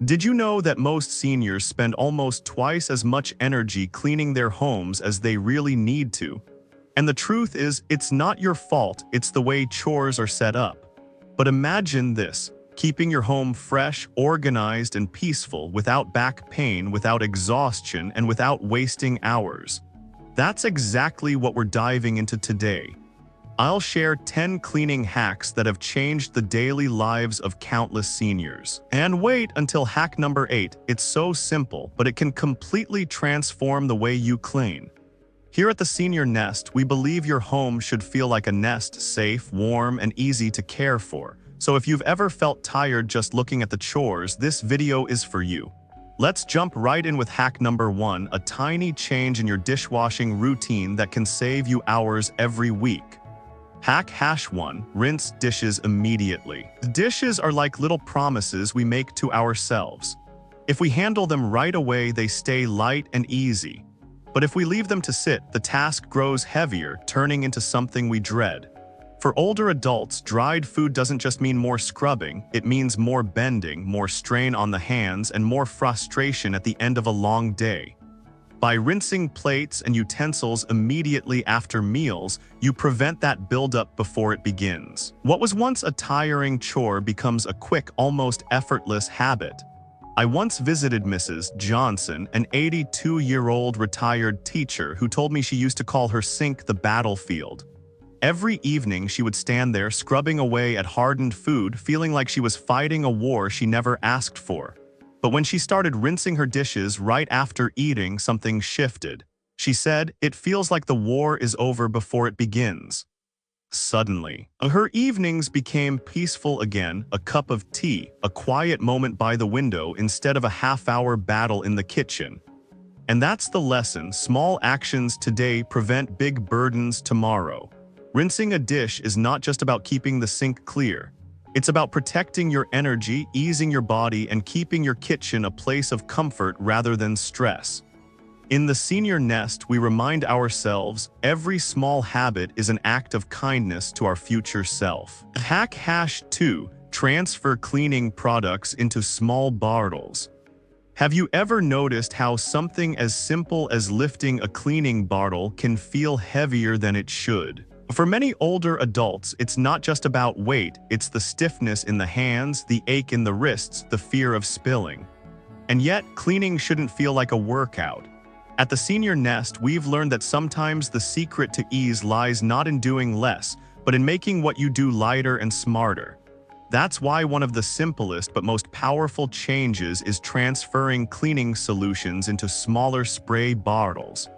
Did you know that most seniors spend almost twice as much energy cleaning their homes as they really need to? And the truth is, it's not your fault, it's the way chores are set up. But imagine this, keeping your home fresh, organized, and peaceful without back pain, without exhaustion, and without wasting hours. That's exactly what we're diving into today. I'll share 10 cleaning hacks that have changed the daily lives of countless seniors. And wait until hack number 8. It's so simple, but it can completely transform the way you clean. Here at the SeniorNest, we believe your home should feel like a nest, safe, warm, and easy to care for. So if you've ever felt tired just looking at the chores, this video is for you. Let's jump right in with hack number 1, a tiny change in your dishwashing routine that can save you hours every week. Hack #1, rinse dishes immediately. Dishes are like little promises we make to ourselves. If we handle them right away, they stay light and easy. But if we leave them to sit, the task grows heavier, turning into something we dread. For older adults, dried food doesn't just mean more scrubbing, it means more bending, more strain on the hands, and more frustration at the end of a long day. By rinsing plates and utensils immediately after meals, you prevent that buildup before it begins. What was once a tiring chore becomes a quick, almost effortless habit. I once visited Mrs. Johnson, an 82-year-old retired teacher who told me she used to call her sink the battlefield. Every evening she would stand there scrubbing away at hardened food, feeling like she was fighting a war she never asked for. But when she started rinsing her dishes right after eating, something shifted. She said, "It feels like the war is over before it begins." Suddenly, her evenings became peaceful again, a cup of tea, a quiet moment by the window instead of a half-hour battle in the kitchen. And that's the lesson. Small actions today prevent big burdens tomorrow. Rinsing a dish is not just about keeping the sink clear. It's about protecting your energy, easing your body, and keeping your kitchen a place of comfort rather than stress. In the SeniorNest, we remind ourselves every small habit is an act of kindness to our future self. Hack #2, transfer cleaning products into small bottles. Have you ever noticed how something as simple as lifting a cleaning bottle can feel heavier than it should? For many older adults, it's not just about weight, it's the stiffness in the hands, the ache in the wrists, the fear of spilling. And yet, cleaning shouldn't feel like a workout. At the SeniorNest, we've learned that sometimes the secret to ease lies not in doing less, but in making what you do lighter and smarter. That's why one of the simplest but most powerful changes is transferring cleaning solutions into smaller spray bottles.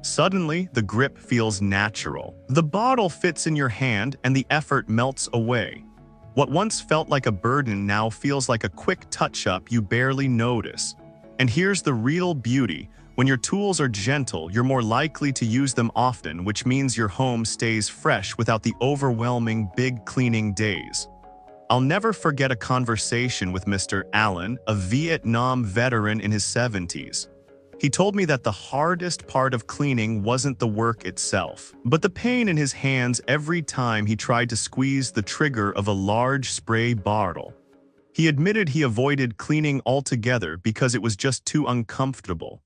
Suddenly, the grip feels natural. The bottle fits in your hand and the effort melts away. What once felt like a burden now feels like a quick touch-up you barely notice. And here's the real beauty. When your tools are gentle, you're more likely to use them often, which means your home stays fresh without the overwhelming big cleaning days. I'll never forget a conversation with Mr. Allen, a Vietnam veteran in his 70s. He told me that the hardest part of cleaning wasn't the work itself, but the pain in his hands every time he tried to squeeze the trigger of a large spray bottle. He admitted he avoided cleaning altogether because it was just too uncomfortable.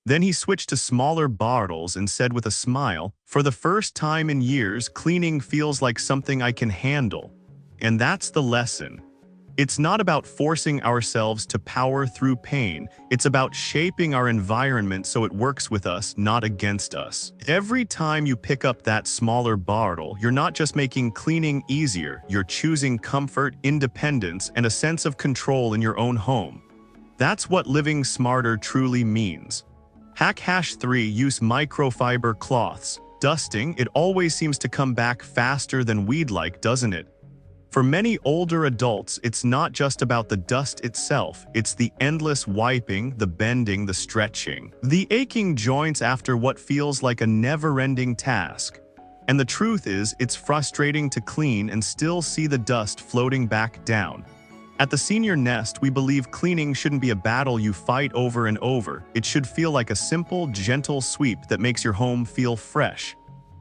Then he switched to smaller bottles and said with a smile, "For the first time in years, cleaning feels like something I can handle." And that's the lesson. It's not about forcing ourselves to power through pain, it's about shaping our environment so it works with us, not against us. Every time you pick up that smaller bottle, you're not just making cleaning easier, you're choosing comfort, independence, and a sense of control in your own home. That's what living smarter truly means. Hack #3, use microfiber cloths. Dusting, it always seems to come back faster than we'd like, doesn't it? For many older adults, it's not just about the dust itself, it's the endless wiping, the bending, the stretching, the aching joints after what feels like a never-ending task. And the truth is, it's frustrating to clean and still see the dust floating back down. At the SeniorNest, we believe cleaning shouldn't be a battle you fight over and over. It should feel like a simple, gentle sweep that makes your home feel fresh.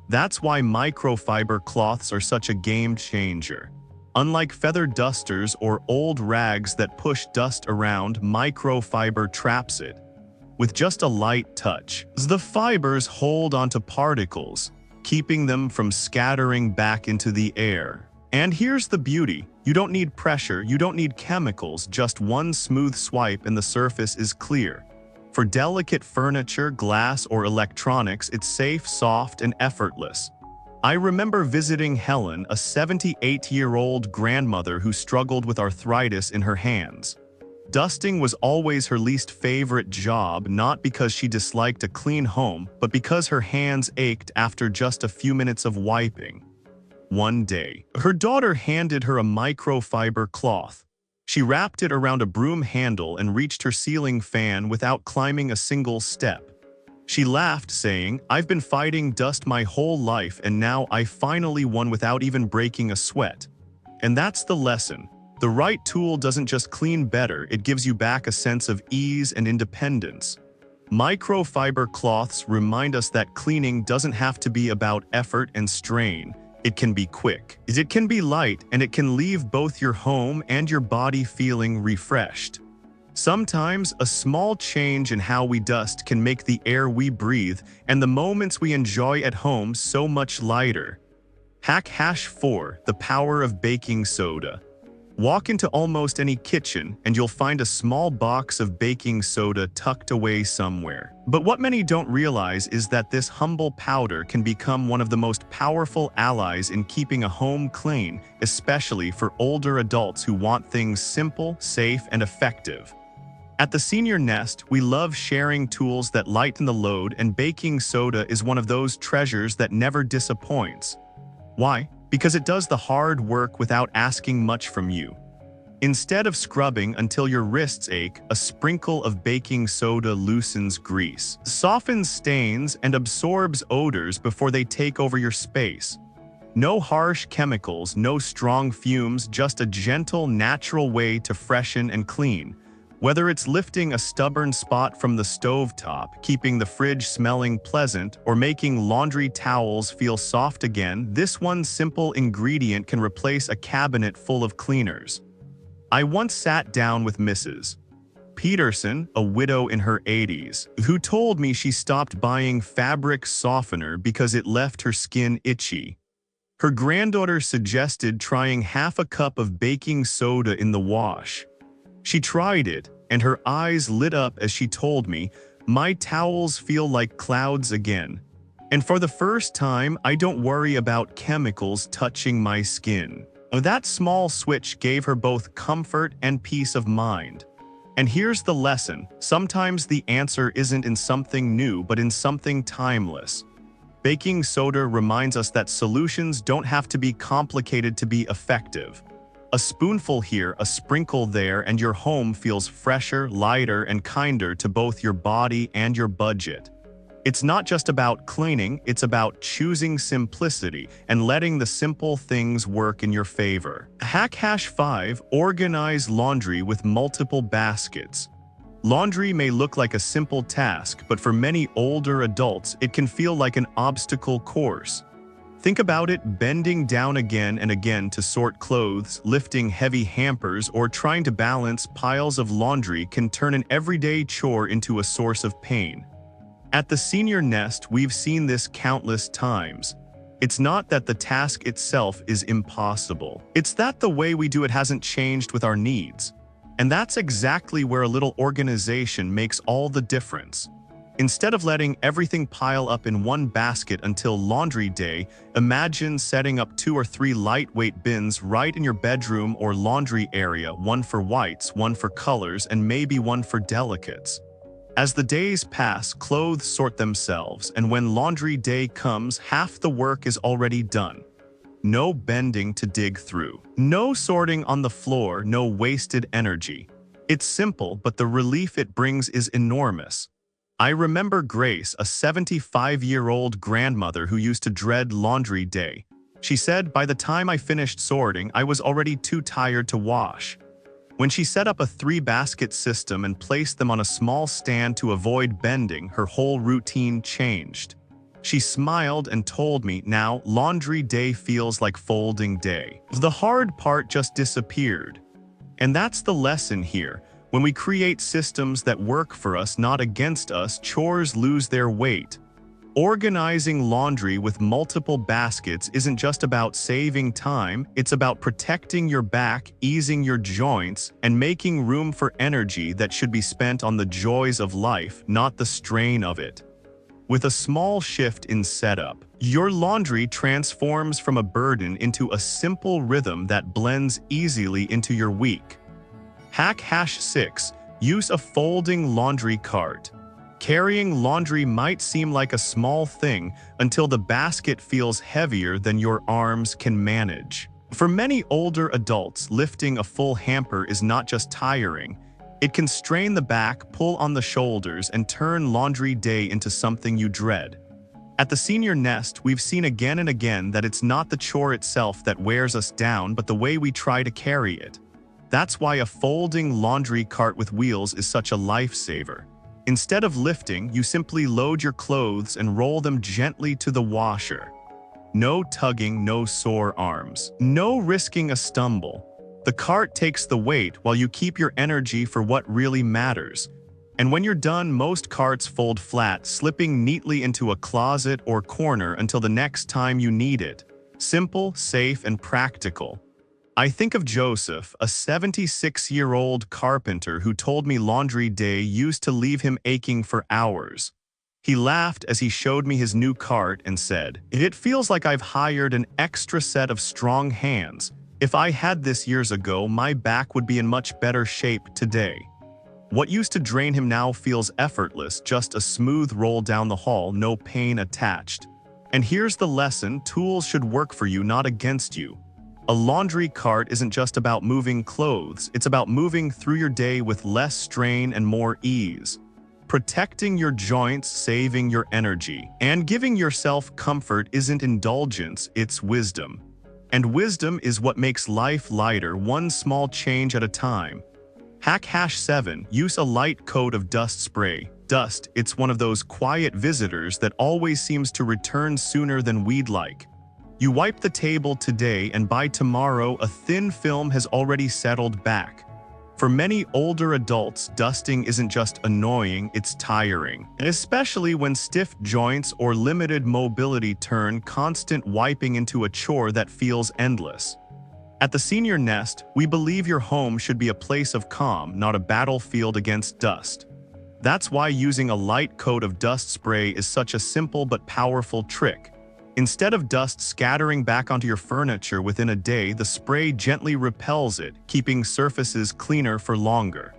That's why microfiber cloths are such a game changer. Unlike feather dusters or old rags that push dust around, microfiber traps it. With just a light touch, the fibers hold onto particles, keeping them from scattering back into the air. And here's the beauty. You don't need pressure, you don't need chemicals, just one smooth swipe and the surface is clear. For delicate furniture, glass, or electronics, it's safe, soft, and effortless. I remember visiting Helen, a 78-year-old grandmother who struggled with arthritis in her hands. Dusting was always her least favorite job, not because she disliked a clean home, but because her hands ached after just a few minutes of wiping. One day, her daughter handed her a microfiber cloth. She wrapped it around a broom handle and reached her ceiling fan without climbing a single step. She laughed, saying, "I've been fighting dust my whole life and now I finally won without even breaking a sweat." And that's the lesson. The right tool doesn't just clean better, it gives you back a sense of ease and independence. Microfiber cloths remind us that cleaning doesn't have to be about effort and strain. It can be quick, it can be light, and it can leave both your home and your body feeling refreshed. Sometimes, a small change in how we dust can make the air we breathe and the moments we enjoy at home so much lighter. Hack #4, the power of baking soda. Walk into almost any kitchen and you'll find a small box of baking soda tucked away somewhere. But what many don't realize is that this humble powder can become one of the most powerful allies in keeping a home clean, especially for older adults who want things simple, safe, and effective. At the SeniorNest, we love sharing tools that lighten the load, and baking soda is one of those treasures that never disappoints. Why? Because it does the hard work without asking much from you. Instead of scrubbing until your wrists ache, a sprinkle of baking soda loosens grease, softens stains, and absorbs odors before they take over your space. No harsh chemicals, no strong fumes, just a gentle, natural way to freshen and clean. Whether it's lifting a stubborn spot from the stovetop, keeping the fridge smelling pleasant, or making laundry towels feel soft again, this one simple ingredient can replace a cabinet full of cleaners. I once sat down with Mrs. Peterson, a widow in her 80s, who told me she stopped buying fabric softener because it left her skin itchy. Her granddaughter suggested trying half a cup of baking soda in the wash. She tried it, and her eyes lit up as she told me, "My towels feel like clouds again. And for the first time, I don't worry about chemicals touching my skin." That small switch gave her both comfort and peace of mind. And here's the lesson. Sometimes the answer isn't in something new, but in something timeless. Baking soda reminds us that solutions don't have to be complicated to be effective. A spoonful here, a sprinkle there, and your home feels fresher, lighter, and kinder to both your body and your budget. It's not just about cleaning, it's about choosing simplicity and letting the simple things work in your favor. Hack #5, organize laundry with multiple baskets. Laundry may look like a simple task, but for many older adults, it can feel like an obstacle course. Think about it: bending down again and again to sort clothes, lifting heavy hampers, or trying to balance piles of laundry can turn an everyday chore into a source of pain. At the SeniorNest, we've seen this countless times. It's not that the task itself is impossible. It's that the way we do it hasn't changed with our needs. And that's exactly where a little organization makes all the difference. Instead of letting everything pile up in one basket until laundry day, imagine setting up 2 or 3 lightweight bins right in your bedroom or laundry area, one for whites, one for colors, and maybe one for delicates. As the days pass, clothes sort themselves, and when laundry day comes, half the work is already done. No bending to dig through. No sorting on the floor, no wasted energy. It's simple, but the relief it brings is enormous. I remember Grace, a 75-year-old grandmother who used to dread laundry day. She said, "By the time I finished sorting, I was already too tired to wash." When she set up a 3-basket system and placed them on a small stand to avoid bending, her whole routine changed. She smiled and told me, now, laundry day feels like folding day. The hard part just disappeared. And that's the lesson here. When we create systems that work for us, not against us, chores lose their weight. Organizing laundry with multiple baskets isn't just about saving time, it's about protecting your back, easing your joints, and making room for energy that should be spent on the joys of life, not the strain of it. With a small shift in setup, your laundry transforms from a burden into a simple rhythm that blends easily into your week. Hack #6. Use a folding laundry cart. Carrying laundry might seem like a small thing until the basket feels heavier than your arms can manage. For many older adults, lifting a full hamper is not just tiring. It can strain the back, pull on the shoulders, and turn laundry day into something you dread. At the SeniorNest, we've seen again and again that it's not the chore itself that wears us down, but the way we try to carry it. That's why a folding laundry cart with wheels is such a lifesaver. Instead of lifting, you simply load your clothes and roll them gently to the washer. No tugging, no sore arms. No risking a stumble. The cart takes the weight while you keep your energy for what really matters. And when you're done, most carts fold flat, slipping neatly into a closet or corner until the next time you need it. Simple, safe, and practical. I think of Joseph, a 76-year-old carpenter who told me laundry day used to leave him aching for hours. He laughed as he showed me his new cart and said, "It feels like I've hired an extra set of strong hands. If I had this years ago, my back would be in much better shape today." What used to drain him now feels effortless, just a smooth roll down the hall, no pain attached. And here's the lesson: tools should work for you, not against you. A laundry cart isn't just about moving clothes, it's about moving through your day with less strain and more ease. Protecting your joints, saving your energy, and giving yourself comfort isn't indulgence, it's wisdom. And wisdom is what makes life lighter, one small change at a time. Hack #7. Use a light coat of dust spray. Dust, it's one of those quiet visitors that always seems to return sooner than we'd like. You wipe the table today and by tomorrow a thin film has already settled back. For many older adults, dusting isn't just annoying, it's tiring. And especially when stiff joints or limited mobility turn constant wiping into a chore that feels endless. At the SeniorNest, we believe your home should be a place of calm, not a battlefield against dust. That's why using a light coat of dust spray is such a simple but powerful trick. Instead of dust scattering back onto your furniture within a day, the spray gently repels it, keeping surfaces cleaner for longer.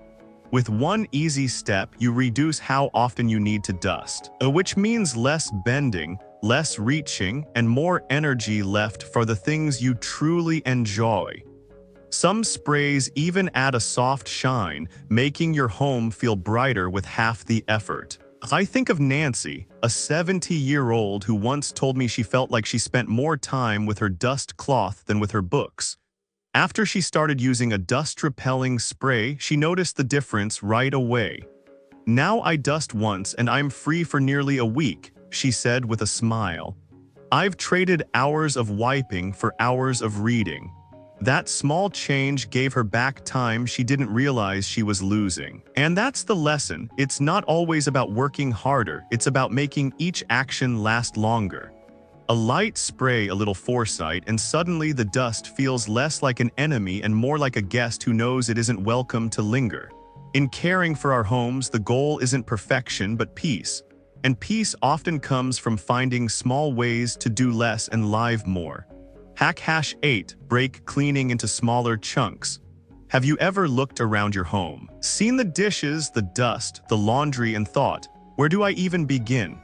With one easy step, you reduce how often you need to dust, which means less bending, less reaching, and more energy left for the things you truly enjoy. Some sprays even add a soft shine, making your home feel brighter with half the effort. I think of Nancy, a 70-year-old who once told me she felt like she spent more time with her dust cloth than with her books. After she started using a dust-repelling spray, she noticed the difference right away. "Now I dust once and I'm free for nearly a week," she said with a smile. "I've traded hours of wiping for hours of reading." That small change gave her back time she didn't realize she was losing. And that's the lesson. It's not always about working harder, it's about making each action last longer. A light spray, a little foresight, and suddenly the dust feels less like an enemy and more like a guest who knows it isn't welcome to linger. In caring for our homes, the goal isn't perfection but peace. And peace often comes from finding small ways to do less and live more. Hack #8. Break cleaning into smaller chunks. Have you ever looked around your home, seen the dishes, the dust, the laundry, and thought, where do I even begin?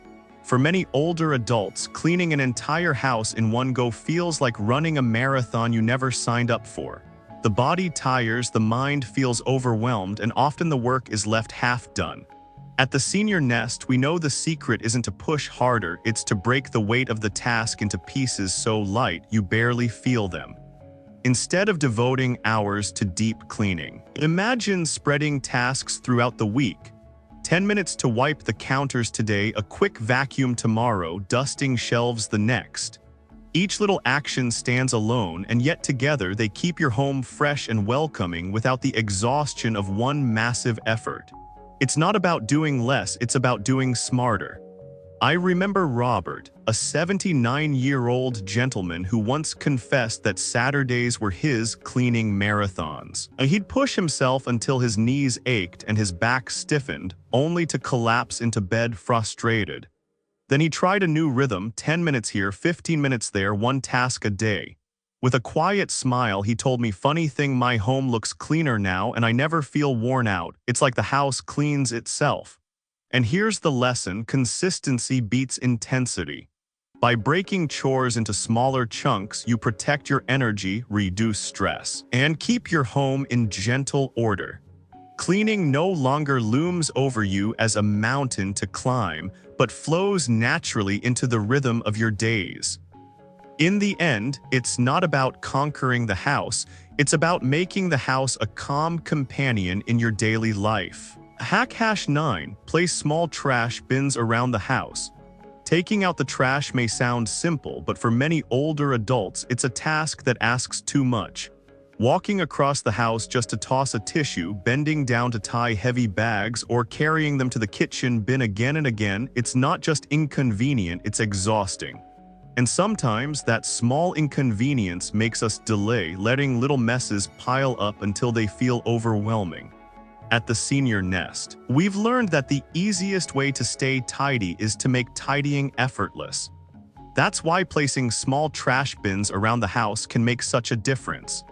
For many older adults, cleaning an entire house in one go feels like running a marathon you never signed up for. The body tires, the mind feels overwhelmed, and often the work is left half done. At the SeniorNest, we know the secret isn't to push harder, it's to break the weight of the task into pieces so light you barely feel them. Instead of devoting hours to deep cleaning, imagine spreading tasks throughout the week. 10 minutes to wipe the counters today, a quick vacuum tomorrow, dusting shelves the next. Each little action stands alone, and yet together they keep your home fresh and welcoming without the exhaustion of one massive effort. It's not about doing less, it's about doing smarter. I remember Robert, a 79-year-old gentleman who once confessed that Saturdays were his cleaning marathons. He'd push himself until his knees ached and his back stiffened, only to collapse into bed frustrated. Then he tried a new rhythm, 10 minutes here, 15 minutes there, one task a day. With a quiet smile, he told me, "Funny thing, my home looks cleaner now and I never feel worn out. It's like the house cleans itself." And here's the lesson: consistency beats intensity. By breaking chores into smaller chunks, you protect your energy, reduce stress, and keep your home in gentle order. Cleaning no longer looms over you as a mountain to climb, but flows naturally into the rhythm of your days. In the end, it's not about conquering the house, it's about making the house a calm companion in your daily life. Hack 9, place small trash bins around the house. Taking out the trash may sound simple, but for many older adults, it's a task that asks too much. Walking across the house just to toss a tissue, bending down to tie heavy bags, or carrying them to the kitchen bin again and again, it's not just inconvenient, it's exhausting. And sometimes that small inconvenience makes us delay, letting little messes pile up until they feel overwhelming. At TheSeniorNest, we've learned that the easiest way to stay tidy is to make tidying effortless. That's why placing small trash bins around the house can make such a difference.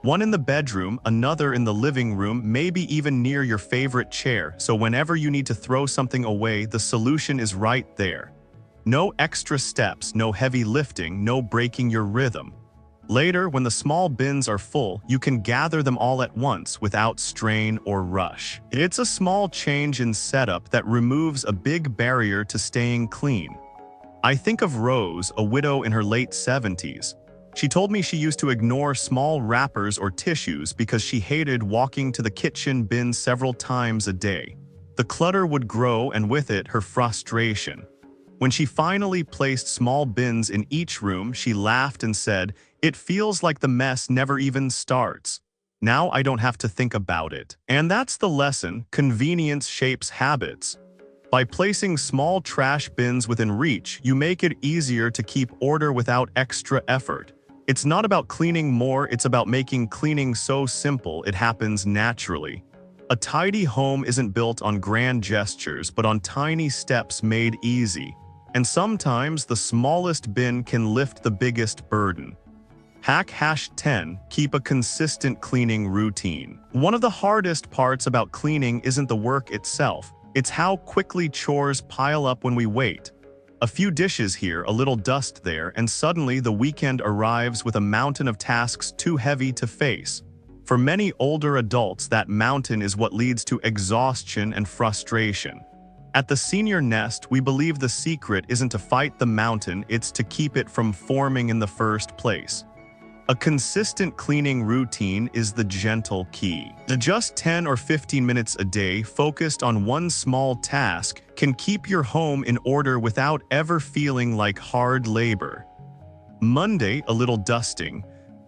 One in the bedroom, another in the living room, maybe even near your favorite chair, so whenever you need to throw something away, the solution is right there. No extra steps, no heavy lifting, no breaking your rhythm. Later, when the small bins are full, you can gather them all at once without strain or rush. It's a small change in setup that removes a big barrier to staying clean. I think of Rose, a widow in her late 70s. She told me she used to ignore small wrappers or tissues because she hated walking to the kitchen bin several times a day. The clutter would grow, and with it, her frustration. When she finally placed small bins in each room, she laughed and said, "It feels like the mess never even starts. Now I don't have to think about it." And that's the lesson: convenience shapes habits. By placing small trash bins within reach, you make it easier to keep order without extra effort. It's not about cleaning more, it's about making cleaning so simple it happens naturally. A tidy home isn't built on grand gestures, but on tiny steps made easy. And sometimes the smallest bin can lift the biggest burden. Hack #10, keep a consistent cleaning routine. One of the hardest parts about cleaning isn't the work itself, it's how quickly chores pile up when we wait. A few dishes here, a little dust there, and suddenly the weekend arrives with a mountain of tasks too heavy to face. For many older adults, that mountain is what leads to exhaustion and frustration. At TheSeniorNest, we believe the secret isn't to fight the mountain, it's to keep it from forming in the first place. A consistent cleaning routine is the gentle key. Just 10 or 15 minutes a day focused on one small task can keep your home in order without ever feeling like hard labor. Monday, a little dusting.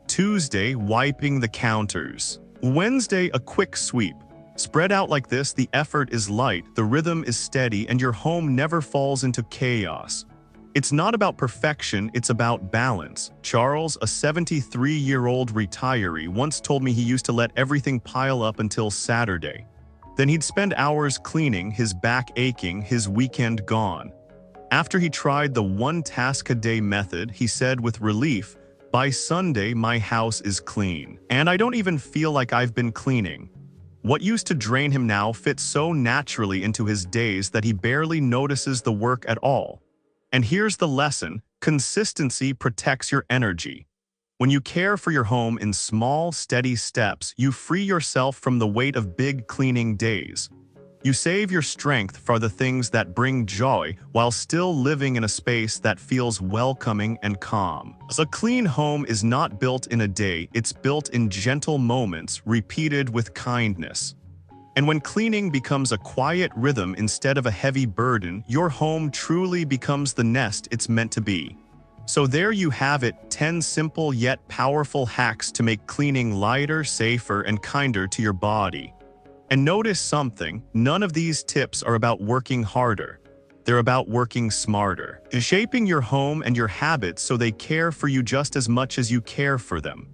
Tuesday, wiping the counters. Wednesday, a quick sweep. Spread out like this, the effort is light, the rhythm is steady, and your home never falls into chaos. It's not about perfection, it's about balance. Charles, a 73-year-old retiree, once told me he used to let everything pile up until Saturday. Then he'd spend hours cleaning, his back aching, his weekend gone. After he tried the one-task-a-day method, he said with relief, "By Sunday, my house is clean. And I don't even feel like I've been cleaning." What used to drain him now fits so naturally into his days that he barely notices the work at all. And here's the lesson: consistency protects your energy. When you care for your home in small, steady steps, you free yourself from the weight of big cleaning days. You save your strength for the things that bring joy while still living in a space that feels welcoming and calm. A clean home is not built in a day, it's built in gentle moments repeated with kindness. And when cleaning becomes a quiet rhythm instead of a heavy burden, your home truly becomes the nest it's meant to be. So there you have it, 10 simple yet powerful hacks to make cleaning lighter, safer, and kinder to your body. And notice something, none of these tips are about working harder. They're about working smarter, shaping your home and your habits so they care for you just as much as you care for them.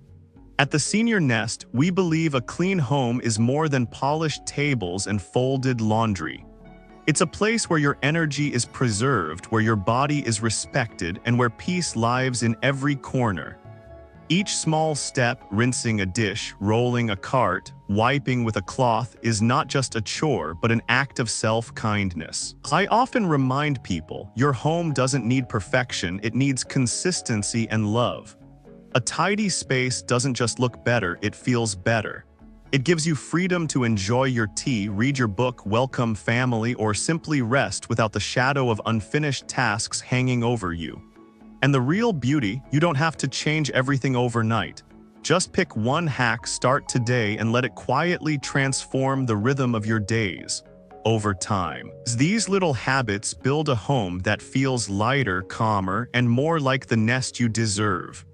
At the Senior Nest, we believe a clean home is more than polished tables and folded laundry. It's a place where your energy is preserved, where your body is respected, and where peace lives in every corner. Each small step, rinsing a dish, rolling a cart, wiping with a cloth, is not just a chore, but an act of self-kindness. I often remind people, your home doesn't need perfection, it needs consistency and love. A tidy space doesn't just look better, it feels better. It gives you freedom to enjoy your tea, read your book, welcome family, or simply rest without the shadow of unfinished tasks hanging over you. And the real beauty, you don't have to change everything overnight. Just pick one hack, start today, and let it quietly transform the rhythm of your days. Over time, these little habits build a home that feels lighter, calmer, and more like the nest you deserve.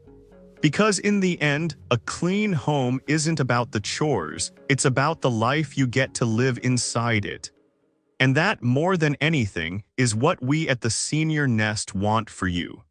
Because in the end, a clean home isn't about the chores, it's about the life you get to live inside it. And that, more than anything, is what we at the Senior Nest want for you.